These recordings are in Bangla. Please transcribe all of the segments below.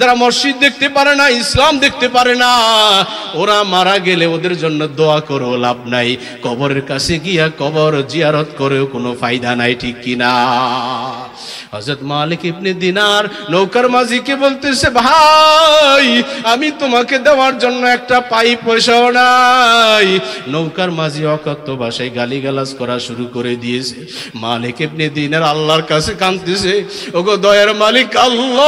যারা মসজিদ দেখতে পারে না, ইসলাম দেখতে পারে না, ওরা মারা গেলে ওদের জন্য দোয়া করো লাভ নাই, কবরের কাছে গিয়া কবর জিয়ারত করেও কোনো ফায়দা নাই, ঠিক কিনা? হযরত মালিক ইবনে দিনার নৌকার মাঝিকে বলতেছে, ভাই আমি তোমাকে দেওয়ার জন্য একটা পাই পয়সাও নাই। নৌকার মাঝি অকথ্য ভাষায় গালিগালাজ করা শুরু করে দিয়েছে। মালিক ইবনে দিনার আল্লাহর কাছে কাঁদতেছে, ওগো দয়ার মালিক আল্লাহ,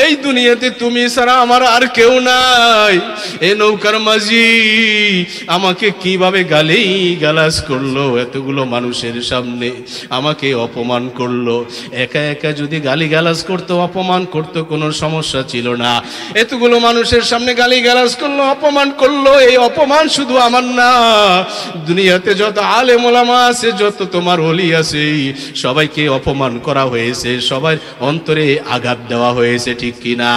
এই দুনিয়াতে তুমি ছাড়া আমার আর কেউ নাই। এই নৌকার মাঝি আমাকে কিভাবে গালিগালাজ করলো, এতগুলো মানুষের সামনে আমাকে অপমান করলো। একা একা যদি গালিগালাজ করতো, অপমান করতো, কোনো সমস্যা ছিল না। এতগুলো মানুষের সামনে গালিগালাজ করলো, অপমান করলো। এই অপমান শুধু আমার না, দুনিয়াতে যত আলেম ওলামা আছে, যত তোমার ওলি আছে, সবাইকে অপমান করা হয়েছে, সবার অন্তরে আঘাত দেওয়া হয়েছে, ঠিক কিনা?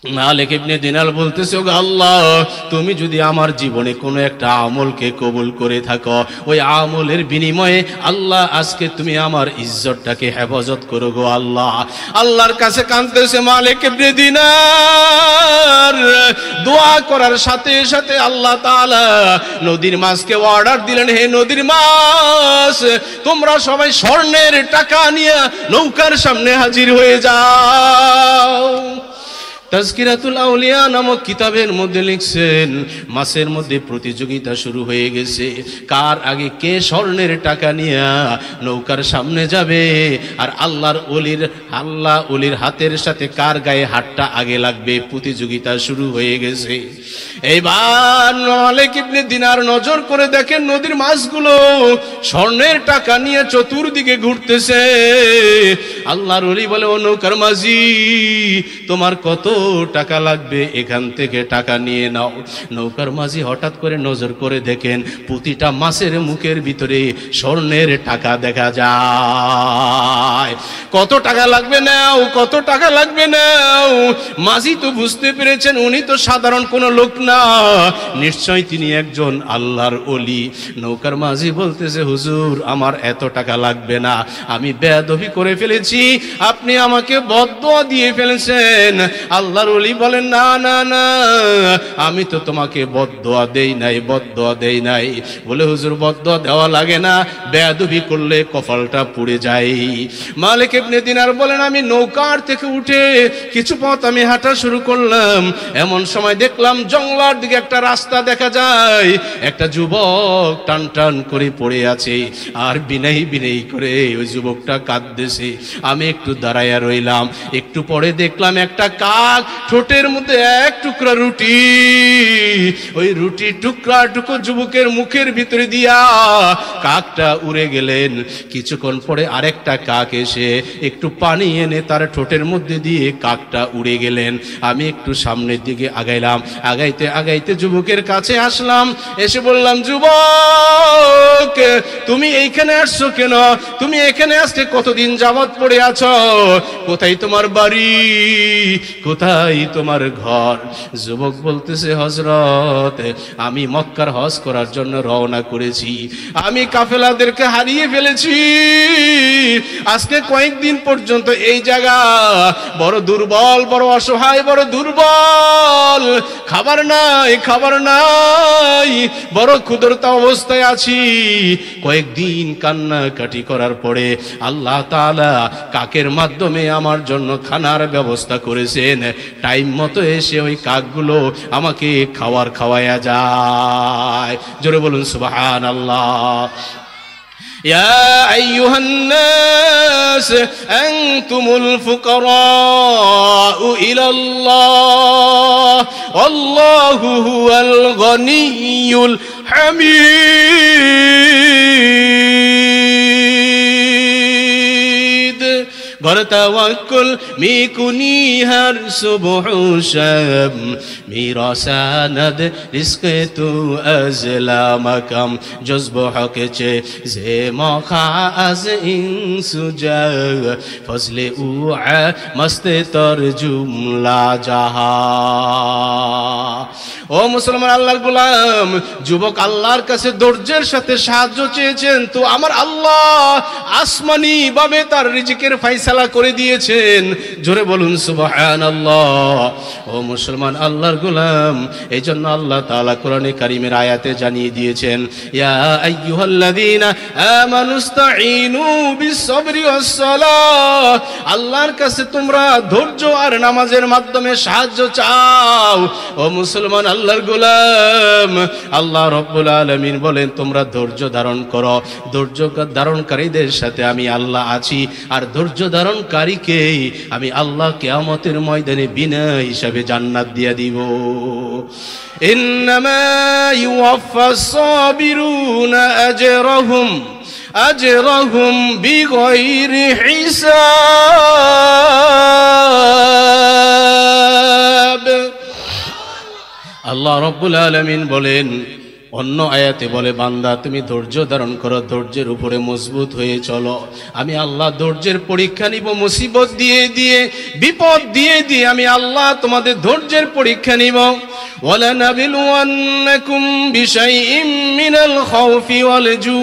মালিক ইবনে দিনার বলতেছে, ওগো আল্লাহ, তুমি যদি আমার জীবনে কোনো একটা আমলকে কবুল করে থাকো, ওই আমলের বিনিময়ে আল্লাহ আজকে তুমি আমার ইজ্জতটাকে হেফাজত করো গো আল্লাহ। আল্লাহর কাছে কাঁদতেছে মালিক ইবনে দিনার। দোয়া করার সাথে সাথে আল্লাহ তাআলা নদীর মাছকে অর্ডার দিলেন, হে নদীর মাছ, তোমরা সবাই স্বর্ণের টাকা নিয়ে নৌকার সামনে হাজির হয়ে যাও। তাজকিরাতুল আউলিয়া নামক কিতাবের মধ্যে লিখছেন, মাসের মধ্যে প্রতিযোগিতা শুরু হয়ে গেছে, কার আগে কে স্বর্ণের টাকা নিয়ে নৌকার সামনে যাবে, আর আল্লাহ ওলির হাতের সাথে কার গায়ে হাতটা আগে লাগবে, প্রতিযোগিতা শুরু হয়ে গেছে। এইবার মালিক ইবনে দিনার নজর করে দেখেন নদীর মাছগুলো স্বর্ণের টাকা নিয়ে চতুর্দিকে ঘুরতেছে। আল্লাহর ওলি বলে, ও নৌকার মাঝি, তোমার কত টাকা লাগবে, এখান থেকে টাকা নিয়ে নাও। নৌকার মাঝি হঠাৎ করে নজর করে দেখেন প্রতিটা মাছের মুখের ভিতরে স্বর্ণের টাকা দেখা যায়। কত টাকা লাগবে নাও, কত টাকা লাগবে নাও। মাঝি তো বুঝতে পেরেছেন উনি তো সাধারণ কোনো লোক না, নিশ্চয় তিনি একজন আল্লাহর ওলি। নৌকার মাঝি বলতেছে, হুজুর আমার এত টাকা লাগবে না, আমি বেয়াদবি করে ফেলেছি, আপনি আমাকে বদদোয়া দিয়ে ফেলেছেন। আল্লাহর ওলি বলেন, না না না, আমি তো তোমাকে বদদোয়া দেই নাই, বদদোয়া দেই নাই। বলে, হুজুর বদদোয়া দেওয়া লাগে না, বেয়াদবি করলে কপালটা পুড়ে যায়। মালিক ইবনে দিনার বলেন, আমি নৌকার থেকে উঠে কিছু পথ আমি হাঁটা শুরু করলাম, এমন সময় দেখলাম জঙ্গলার দিকে একটা রাস্তা দেখা যায়, একটা যুবক টান টান করে পড়ে আছে, আর বিনয়ী বিনয়ী করে ওই যুবকটা কাঁদতেছে। আমি একটু দাঁড়াইয়া রইলাম, একটু পরে দেখলাম একটা কাক ঠোঁটের মধ্যে এক টুকরা রুটি, ওই রুটি টুকরাটুকু যুবকের মুখের ভিতরে দিয়া কাকটা উড়ে গেলেন। কিছুক্ষণ পরে আরেকটা কাক এসে একটু পানি এনে তার ঠোঁটের মধ্যে দিয়ে কাকটা উড়ে গেলেন। আমি একটু সামনের দিকে আগাইলাম, আগাইতে আগাইতে যুবকের কাছে আসলাম, এসে বললাম, যুবক তুমি এইখানে আসছো কেন? তুমি এখানে আসতে কতদিন যাবত পড়ে আছো? কোথায় তোমার বাড়ি, কোথায় তোমার ঘর? যুবক বলতেছে, হযরত আমি মক্কার হজ করার জন্য রওনা করেছি, আমি কাফেলাদেরকে হারিয়ে ফেলেছি, আজকে কয়েকদিন পর্যন্ত এই জায়গা বড় দুর্বল, বড় অসহায়, বড় দুর্বল, খাবার নাই, খাবার নাই, বড় ক্ষুধার্ত অবস্থায় আছি। কয়েকদিন কান্নাকাটি করার পরে আল্লাহ তাআলা কাকের মাধ্যমে আমার জন্য খানার ব্যবস্থা করেছেন, টাইম মতো এসে ওই কাকগুলো আমাকে খাওয়াইয়া যায়। জোরে বলুন সুবহানাল্লাহ। يا أيها الناس أنتم الفقراء إلى الله والله هو الغني الحميد ঘর তাওয়াক্কুল মিকুনি হর সুবহ শাম মিরাসানাদ রিস্কে তু আজলা মাকাম জজব হকচে জে মখা আজ ইনসুজা ফজলে উ মস্তে তর জুমলা জাহা ও মুসলমান আল্লাহর গোলাম, যুবক আল্লাহর কাছে ধৈর্যের সাথে সাহায্য চেয়েছেন, তো আমার আল্লাহ আসমানি ভাবে তার রিজিকের ফয়সালা করে দিয়েছেন। জোরে বলুন সুবহানাল্লাহ। ও মুসলমান আল্লাহর গোলাম, এই জন্য আল্লাহ তাআলা কোরআনে কারীমের আয়াতে জানিয়ে দিয়েছেন, ইয়া আইয়ুহাল্লাযীনা আমানুস্তাঈনু বিস-সাবরি ওয়াস-সালাহ, আল্লাহর কাছে তোমরা ধৈর্য আর নামাজের মাধ্যমে সাহায্য চাও। ও মুসলমান আল্লাহর গোলাম, আল্লাহ রাব্বুল আলামিন বলেন তোমরা ধৈর্য ধারণ করো, ধৈর্য ধারণকারীদের সাথে আমি আল্লাহ আছি, আর ধৈর্য ধারণকারীকে আমি আল্লাহ কিয়ামতের ময়দানে বিনা হিসাবে জান্নাত দিয়ে দিব। ইন্নামা ইউওয়াফাস সাবিরুনা আজরাহুম বিগাইরি হিসাব। আল্লাহ রাব্বুল আলামিন বলেন, অন্য আয়াতে বলে, বান্দা তুমি ধৈর্য ধারণ করো, ধৈর্যের উপরে মজবুত হয়ে চলো, আমি আল্লাহ ধৈর্যের পরীক্ষা নিব, মুসিবত দিয়ে দিয়ে বিপদ দিয়ে দিয়ে আমি আল্লাহ তোমাদের ধৈর্যের পরীক্ষা নিব। ওয়ালানাবিলুওয়ান্নাকুম বিশাইইম মিনাল খাউফি ওয়াল জু'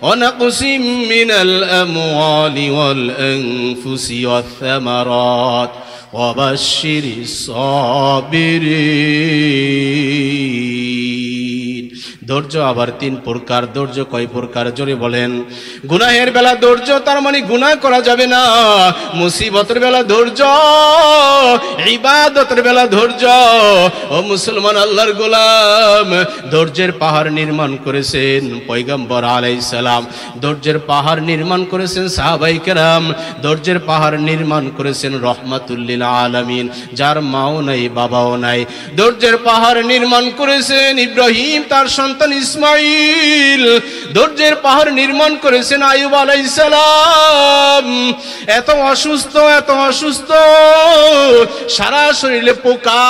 ওয়া নাকসিম মিনাল আমওয়ালি ওয়াল আনফুসি ওয়াথ থামারাত ওয়াবাশশিরিস সাবিরিন। ধৈর্য আবার তিন প্রকার। ধৈর্য কয় প্রকার জোরে বলেন? গুনাহের বেলা ধৈর্য, তার মানে গুনাহ করা যাবে না। মুসিবতের বেলা ধৈর্য, ইবাদতের বেলা ধৈর্য। ও মুসলমান আল্লাহর গোলাম, ধৈর্যের পাহাড় নির্মাণ করেছেন পয়গম্বর আলাইহিস সালাম, ধৈর্যের পাহাড় নির্মাণ করেছেন সাহাবায়ে কেরাম, ধৈর্যের পাহাড় নির্মাণ করেছেন রহমাতুল লিল আলামিন, যার মাও নাই বাবাও নাই। ধৈর্যের পাহাড় নির্মাণ করেছেন ইব্রাহিম, তার সন্তান ইসমাইল। ধৈর্যের পাহাড় নির্মাণ করেছেন আইয়ুব আলাইহিস সালাম। এত অসুস্থ, এত অসুস্থ, সারা শরীরে পোকা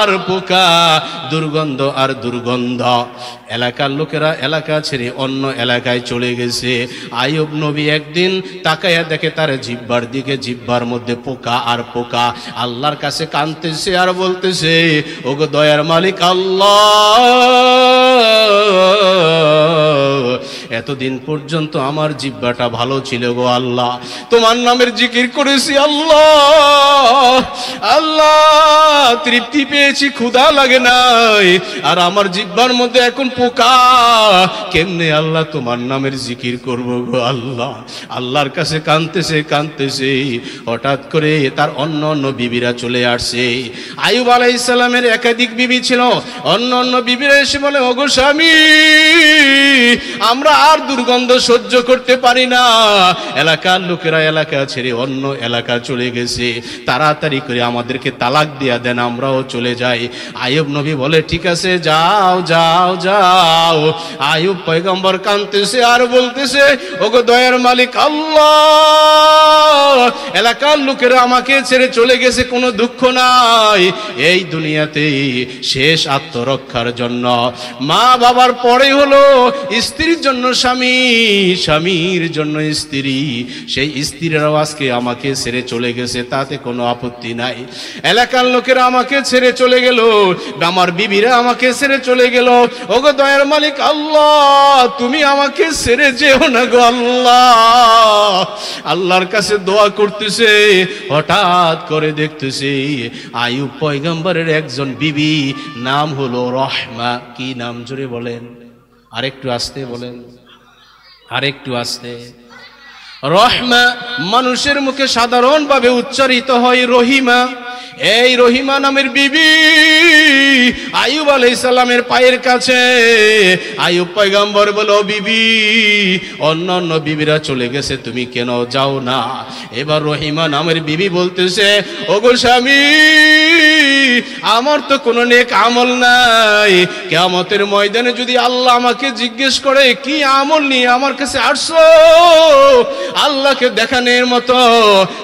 আর পোকা, দুর্গন্ধ আর দুর্গন্ধ। এলাকার লোকেরা এলাকা ছেড়ে অন্য এলাকায় চলে গেছে। আইয়ুব নবী একদিন তাকায়া দেখে তার জিহ্বার দিকে, জিহ্বার মধ্যে পোকা আর পোকা। আল্লাহর কাছে কাঁদতেছে আর বলতেছে, ওগো দয়ার মালিক আল্লাহ, এতদিন পর্যন্ত আমার জিহ্বাটা ভালো ছিল গো আল্লাহ, তোমার নামের জিকির করেছি আল্লাহ, আল্লাহ তৃপ্তি পেয়েছি, ক্ষুধা লাগে নাই, আর আমার জিহ্বার মধ্যে এখন পোকা, কেমনে আল্লাহ তোমার নামের জিকির করবো গো আল্লাহ। আল্লাহর কাছে কাঁদতেছে কাঁদতেছে, হঠাৎ করে তার অন্য অন্য বিবিরা চলে আসছে। আইয়ুব আলাইহিস সালামের একাধিক বিবি ছিল। অন্য অন্য বিবিরা এসে বলে, ওগো স্বামী, আমরা আর দুর্গন্ধ সহ্য করতে পারি না, এলাকার লোকেরা এলাকা ছেড়ে অন্য এলাকা চলে গেছে, তাড়াতাড়ি করে আমাদেরকে তালাক দিয়া দেন, আমরাও চলে যাই। আইয়ুব নবী বলে, ঠিক আছে, যাও যাও যাও। আইয়ুব পয়গম্বর কাঁদতেছে আর বলতেছে, ওগো দয়ার মালিক আল্লাহ, এলাকার লোকেরা আমাকে ছেড়ে চলে গেছে, কোনো দুঃখ নাই, এই দুনিয়াতে শেষ আত্মরক্ষার জন্য মা বাবার পরে হলো স্ত্রীর জন্য স্বামী, স্বামীর জন্য স্ত্রী, সেই স্ত্রীরাও আজকে আমাকে ছেড়ে চলে গেছে, তাতে কোনো আপত্তি নাই। এলাকার লোকেরা আমাকে ছেড়ে চলে গেল, আমার বিবিরা আমাকে ছেড়ে চলে গেল, ওগো দয়ার মালিক আল্লাহ, তুমি আমাকে ছেড়ে যেও না গো আল্লাহ। আল্লাহর কাছে দোয়া করতেছে, হঠাৎ করে দেখতেছে আইয়ুব পয়গম্বরের একজন বিবি, নাম হলো রহমা। কি নাম জোরে বলেন? আরেকটু আস্তে বলেন, আরেকটু আস্তে। রহমা মানুষের মুখে সাধারণভাবে উচ্চারিত হয় রহিমা। এই রহিমা নামের বিবি আইয়ুব আলাইহিস সালামের পায়ের কাছে। আইয়ুব পয়গম্বর বলে, ও বিবি, অন্য অন্য বিবিরা চলে গেছে, তুমি কেন যাও না? এবার রহিমা নামের বিবি বলতেছে, ওগো স্বামী, আমার তো কোনো নেক আমল নাই, কিয়ামতের ময়দানে যদি আল্লাহ আমাকে জিজ্ঞেস করে কি আমল নিয়ে আমার কাছে আসছো, আল্লাহকে দেখানোর মতো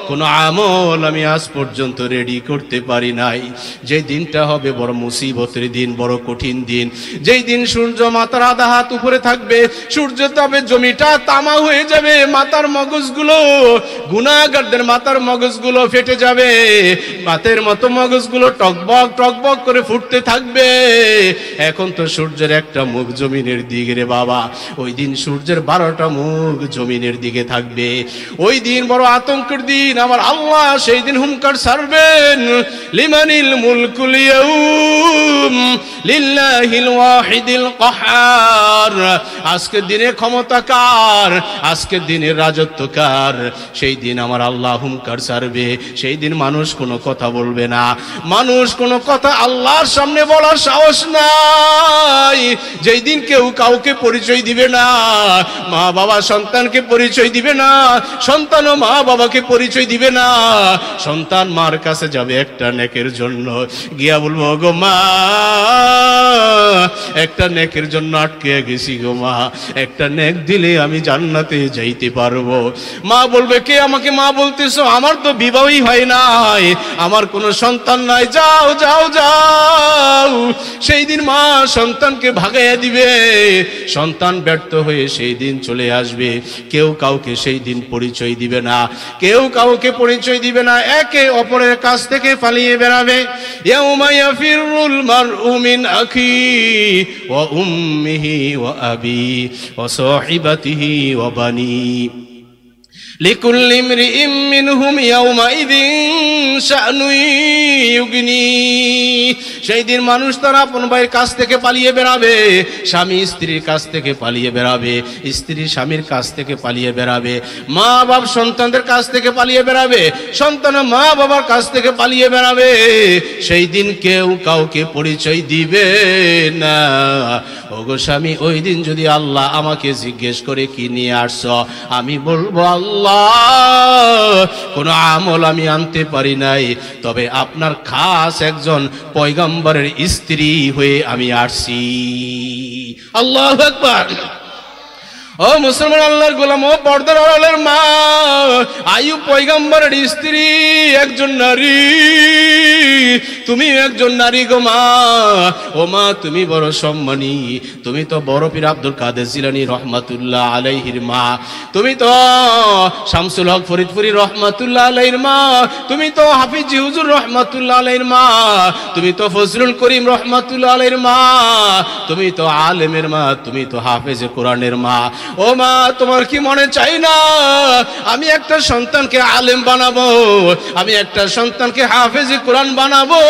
কোনো আমল আমি আজ পর্যন্ত রেডি করতে পারি নাই। যে দিনটা হবে বড় মুসিবতের দিন, বড় কঠিন দিন, যেই দিন সূর্য মাথার আধা হাত উপরে থাকবে, সূর্য তবে জমিটা তামা হয়ে যাবে, মাথার মগজগুলো, গুনাহগারদের মাথার মগজগুলো ফেটে যাবে, মাথার মতো মগজগুলো টক টকবক করে ফুটতে থাকবে। এখন তো সূর্যের একটা মুখ জমিনের দিকে রে বাবা, ওই দিন সূর্যের 12টা মুখ জমিনের দিকে থাকবে। ওই দিন বড় আতঙ্কের দিন। আমার আল্লাহ সেই দিন হুঙ্কার ছাড়বেন, লিমানিল মুলকুল ইয়াউম লিল্লাহিল ওয়াহিদিল কাহার। আজকের দিনে ক্ষমতা কার, আজকের দিনের রাজত্ব কার? সেই দিন আমার আল্লাহ হুঙ্কার ছাড়বে। সেই দিন মানুষ কোনো কথা বলবে না, মানুষ কোনো কথা আল্লাহর সামনে বলার সাহস নাই। যেই দিন কেউ কাউকে পরিচয় দিবে না, মা বাবা সন্তানকে পরিচয় দিবে না, সন্তানও মা বাবাকে পরিচয় দিবে না। সন্তান মার কাছে যাবে একটা নেকের জন্য, গিয়া বলবো গো মা, একটা নেকের জন্য আটকে গেছি গো মা, একটা নেক দিলে আমি জান্নাতে যাইতে পারবো। মা বলবে কে আমাকে মা বলতেছো? আমার তো বিবাহই হয় নাই, আমার কোনো সন্তান নাই, যাও যাও যাও। সেই দিন মা সন্তানকে ভাগাইয়া দিবে। সন্তান ব্যর্থ হয়ে সেই দিন চলে আসবে। কেউ কাউকে সেই দিন পরিচয় দিবে না, কেউ কাউকে পরিচয় দিবে না, একে অপরের কাছ থেকে পালিয়ে বেড়াবে। ইয়াউমা ইয়াফিরুল মারউ মিন আখি ওয়া উম্মিহি ওয়া আবি ওয়া সাহিবাতিহি ওয়া বানি লিকুল্লি ইমরিইম মিনহুম ইয়াউমাইযিন শা'নুন ইউগনি। সেই দিন মানুষ তার আপন ভাইয়ের কাছ থেকে পালিয়ে বেড়াবে, স্বামী স্ত্রীর কাছ থেকে পালিয়ে বেড়াবে, স্ত্রী স্বামীর কাছ থেকে পালিয়ে বেড়াবে, মা বাপ সন্তানদের কাছ থেকে পালিয়ে বেড়াবে, সন্তান মা বাবার কাছ থেকে পালিয়ে বেড়াবে। সেই দিন কেউ কাউকে পরিচয় দিবে না। ওগো স্বামী, ওই দিন যদি আল্লাহ আমাকে জিজ্ঞেস করে কি নিয়ে আসছো, আমি বলবো আল্লাহ কোন আমল আমি আনতে পারি নাই, তবে আপনার খাস একজন পয়গম্বরের স্ত্রী হয়ে আমি আসছি। আল্লাহু আকবার। ও মুসলমান আল্লাহর গোলাম, ও পর্দার আড়ালের মা, আইয়ুব পয়গম্বরের স্ত্রী একজন নারী, তুমি একজন নারী গো মা। ও মা, তুমি বড় সম্মানী, তুমি তো বড় পীর আব্দুল কাদের জিলানী রহমাতুল্লাহ আলাইহির মা, তুমি তো শামসুল হক ফরিদপুরি রহমাতুল্লাহ আলাইহির মা, তুমি তো হাফিজি হুজুর রহমাতুল্লাহ আলাইহির মা, তুমি তো ফজলুল করিম রহমাতুল্লাহ আলাইহির মা, তুমি তো আলেমের মা, তুমি তো হাফেজে কোরআনের মা। ও মা, তোমার কি মনে চাই না আমি একটা সন্তানকে আলেম বানাবো, আমি একটা সন্তানকে হাফেজে কোরআন বানাবো,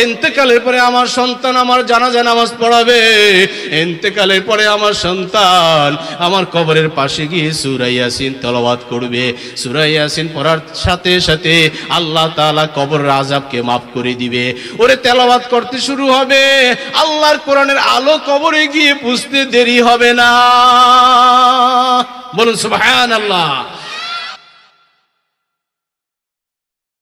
ইন্তেকালের পরে আমার সন্তান আমার জানাজা নামাজ পড়াবে, ইন্তেকালের পরে আমার সন্তান আমার কবরের পাশে গিয়ে সূরা ইয়াসিন তেলাওয়াত করবে। সূরা ইয়াসিন পড়ার সাথে সাথে আল্লাহ তাআলা কবরের আযাবকে মাফ করে দিবে। ওরে তেলাওয়াত করতে শুরু হবে, আল্লাহর কোরআনের আলো কবরে গিয়ে পুষতে দেরি হবে না। বলুন সুবহানাল্লাহ।